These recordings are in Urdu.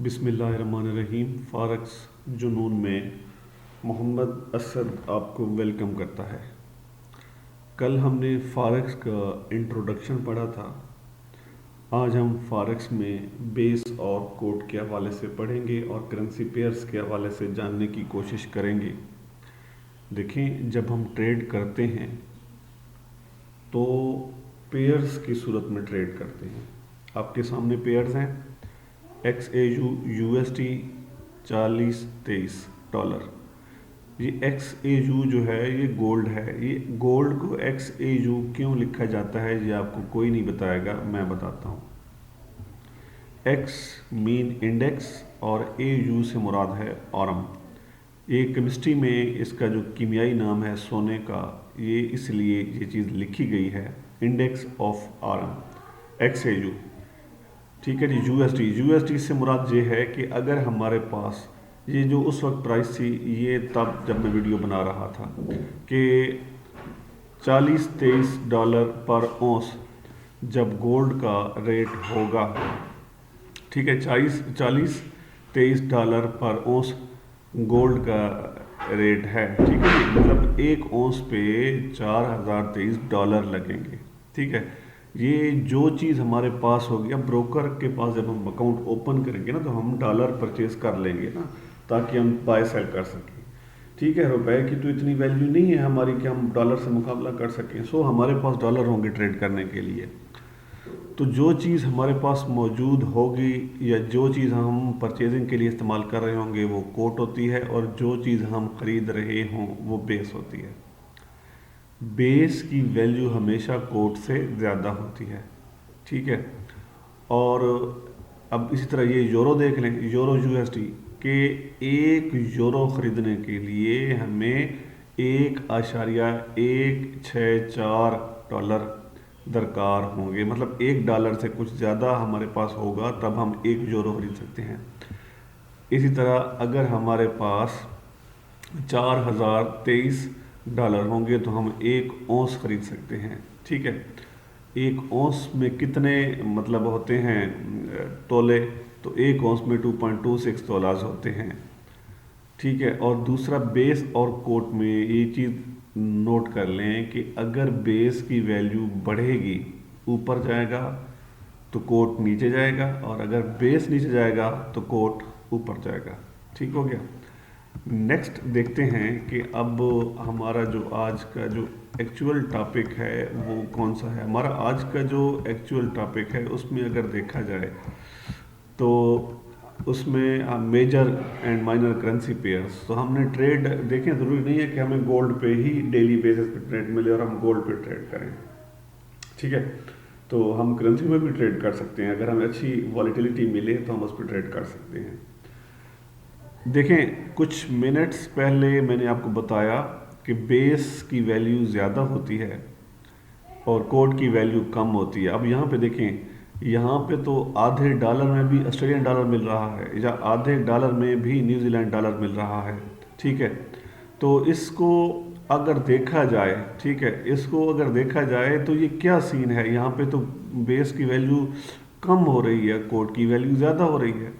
بسم اللہ الرحمن الرحیم۔ فارکس جنون میں محمد اسد آپ کو ویلکم کرتا ہے۔ کل ہم نے فارکس کا انٹروڈکشن پڑھا تھا۔ آج ہم فارکس میں بیس اور کوٹ کے حوالے سے پڑھیں گے اور کرنسی پیئرز کے حوالے سے جاننے کی کوشش کریں گے۔ دیکھیں، جب ہم ٹریڈ کرتے ہیں تو پیئرز کی صورت میں ٹریڈ کرتے ہیں۔ آپ کے سامنے پیئرز ہیں x a you U S T $40.23۔ یہ ایکس اے یو جو ہے یہ گولڈ ہے۔ یہ گولڈ کو ایکس اے یو کیوں لکھا جاتا ہے یہ آپ کو کوئی نہیں بتائے گا، میں بتاتا ہوں۔ ایکس مین انڈیکس اور اے یو سے مراد ہے آرم۔ یہ کیمسٹری میں اس کا جو کیمیائی نام ہے سونے کا، یہ اس لیے یہ چیز لکھی گئی ہے، index of arm x a you. ٹھیک ہے جی۔ یو ایس ٹی سے مراد یہ ہے کہ اگر ہمارے پاس یہ جو اس وقت پرائس تھی، یہ تب جب میں ویڈیو بنا رہا تھا کہ $40.23 پر اونس جب گولڈ کا ریٹ ہوگا، ٹھیک ہے، $40.23 پر اونس گولڈ کا ریٹ ہے، ٹھیک ہے، مطلب ایک اونس پہ $4023 لگیں گے، ٹھیک ہے۔ یہ جو چیز ہمارے پاس ہوگی، اب بروکر کے پاس جب ہم اکاؤنٹ اوپن کریں گے نا تو ہم ڈالر پرچیز کر لیں گے نا، تاکہ ہم بائی سیل کر سکیں، ٹھیک ہے۔ روپے کی تو اتنی ویلیو نہیں ہے ہماری کہ ہم ڈالر سے مقابلہ کر سکیں، سو ہمارے پاس ڈالر ہوں گے ٹریڈ کرنے کے لیے۔ تو جو چیز ہمارے پاس موجود ہوگی یا جو چیز ہم پرچیزنگ کے لیے استعمال کر رہے ہوں گے وہ کوٹ ہوتی ہے، اور جو چیز ہم خرید رہے ہوں وہ بیس ہوتی ہے۔ بیس کی ویلیو ہمیشہ کوٹ سے زیادہ ہوتی ہے، ٹھیک ہے۔ اور اب اسی طرح یہ یورو دیکھ لیں، یورو یو ایس ٹی، کہ ایک یورو خریدنے کے لیے ہمیں $1.164 درکار ہوں گے، مطلب $1 سے کچھ زیادہ ہمارے پاس ہوگا تب ہم 1 یورو خرید سکتے ہیں۔ اسی طرح اگر ہمارے پاس $4023 ہوں گے تو ہم 1 اونس خرید سکتے ہیں، ٹھیک ہے۔ 1 اونس میں کتنے مطلب ہوتے ہیں تولے، تو 1 اونس میں 2.26 تولاز ہوتے ہیں، ٹھیک ہے۔ اور دوسرا بیس اور کوٹ میں یہ چیز نوٹ کر لیں کہ اگر بیس کی ویلیو بڑھے گی، اوپر جائے گا تو کوٹ نیچے جائے گا، اور اگر بیس نیچے جائے گا تو کوٹ اوپر جائے گا، ٹھیک ہو گیا۔ نیکسٹ دیکھتے ہیں کہ اب ہمارا جو آج کا جو ایکچول ٹاپک ہے وہ کون سا ہے۔ ہمارا آج کا جو ایکچول ٹاپک ہے اس میں اگر دیکھا جائے تو اس میں major and minor currency pairs, تو ہم نے ٹریڈ دیکھیں، ضروری نہیں ہے کہ ہمیں گولڈ پہ ہی ڈیلی بیسس پہ ٹریڈ ملے اور ہم گولڈ پہ ٹریڈ کریں، ٹھیک ہے۔ تو ہم کرنسی میں بھی ٹریڈ کر سکتے ہیں، اگر ہمیں اچھی والیٹیلیٹی ملے تو ہم اس پہ ٹریڈ کر سکتے ہیں۔ دیکھیں، کچھ منٹس پہلے میں نے آپ کو بتایا کہ بیس کی ویلیو زیادہ ہوتی ہے اور کوٹ کی ویلیو کم ہوتی ہے۔ اب یہاں پہ دیکھیں، یہاں پہ تو آدھے ڈالر میں بھی آسٹریلین ڈالر مل رہا ہے، یا آدھے ڈالر میں بھی نیوزی لینڈ ڈالر مل رہا ہے، ٹھیک ہے۔ تو اس کو اگر دیکھا جائے، ٹھیک ہے، اس کو اگر دیکھا جائے تو یہ کیا سین ہے، یہاں پہ تو بیس کی ویلیو کم ہو رہی ہے، کوٹ کی ویلیو زیادہ ہو رہی ہے۔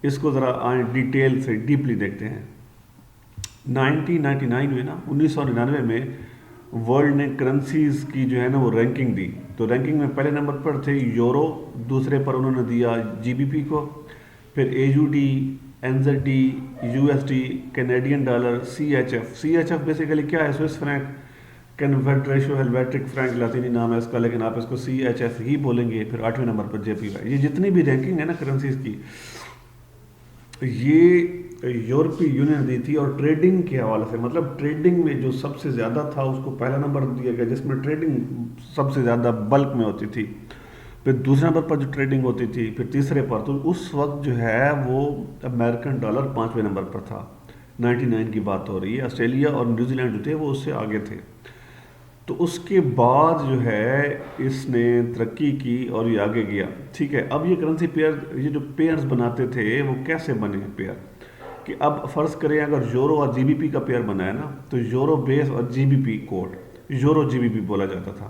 اس کو ذرا آئیں ڈیٹیل سے ڈیپلی دیکھتے ہیں۔ 1999 میں نا 1999 میں ورلڈ نے کرنسیز کی جو ہے نا وہ رینکنگ دی، تو رینکنگ میں پہلے نمبر پر تھے یورو، دوسرے پر انہوں نے دیا جی بی پی کو، پھر A U D, N Z D, U S D, Canadian dollar, C H F basically کیا ہے، Swiss franc, confederation Helvetic franc لاطینی نام ہے اس کا، لیکن آپ اس کو سی ایچ ایف ہی بولیں گے۔ پھر 8ویں نمبر پر جے پی وائی۔ یہ جتنی بھی رینکنگ ہے نا کرنسیز کی، یہ یورپی یونین دی تھی، اور ٹریڈنگ کے حوالے سے، مطلب ٹریڈنگ میں جو سب سے زیادہ تھا اس کو پہلا نمبر دیا گیا، جس میں ٹریڈنگ سب سے زیادہ بلک میں ہوتی تھی، پھر دوسرے نمبر پر جو ٹریڈنگ ہوتی تھی، پھر تیسرے پر، تو اس وقت جو ہے وہ امریکن ڈالر 5ویں نمبر پر تھا۔ 99 کی بات ہو رہی ہے۔ آسٹریلیا اور نیوزی لینڈ جو تھے وہ اس سے آگے تھے۔ تو اس کے بعد جو ہے اس نے ترقی کی اور یہ آگے گیا، ٹھیک ہے۔ اب یہ کرنسی پیئر، یہ جو پیئرز بناتے تھے وہ کیسے بنے پیئر، کہ اب فرض کریں اگر یورو اور جی بی پی کا پیئر بنا ہے نا، تو یورو بیس اور G B P code, euro G B P بولا جاتا تھا۔